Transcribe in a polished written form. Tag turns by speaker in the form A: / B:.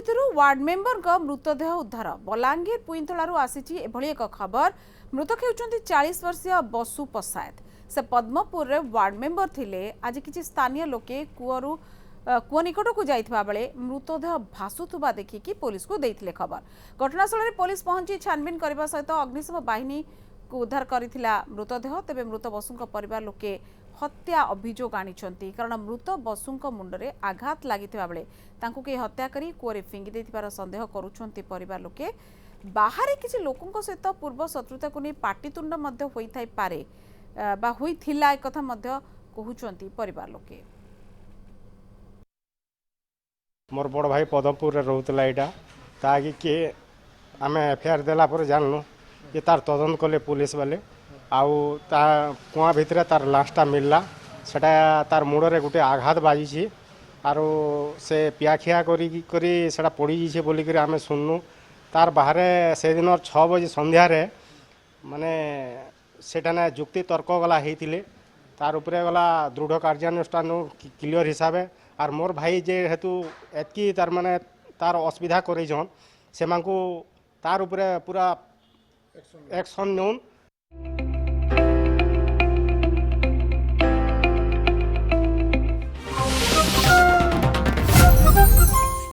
A: Ward member का मृतदेह उद्धार बलांगीर पुईंतलारू आसीची एभली एक खबर। मृतक हेउचंती 40 वर्षीय बसु पसायत। से पद्मपुर रे वार्ड मेंबर थिले। आज किछि स्थानीय लोके कुआ निकट को जाइथिबा बेले मृतदेह भासुथुबा देखिकी पुलिस को देइथिले खबर। घटनास्थल रे पुलिस पहुंची छानबीन करबा सहित अग्निशम बाहिनी को उद्धार करिथिला मृतदेह। तेबे मृत बसुंक परिवार लोके हत्या अभियोग आनिछंती, कारण मृत बसुंक मुंडरे आघात लागिथिबा बेले तांको के हत्या करी कुआरे फिंगी देथिबार संदेह करूछंती परिवार लोके। बाहरे किछि लोकंक सहित पूर्व शत्रुता को नै पाटितुंड मध्य होई थाई पारे बा होई थिला एक कथा मध्य कहउछंती परिवार लोके।
B: मोर बड़ भाई पदमपुर रोला यहाँ ताकि किए आम एफआईआर देला पर जानलु ये तार तदंत कले पुलिस वाले आउ ता कुआ भितर तार लाशटा मिलला सेटा तार मुड़े गोटे आघात बाजी आरो से पियाखिया करी सेटा पड़ी जाइए बोलिक आम सुननु। तार बाहर से दिन 6 बजे संध्यार माने सेटा ना जुक्ति तर्क गला होते तार उपरे गला दृढ़ कार्यानुष्ठान क्लियर हिसाब आर मोर भाई जे हेतु एतकी तार माने तार असुविधा करन से तार उपरे पूरा एक्शन नौन।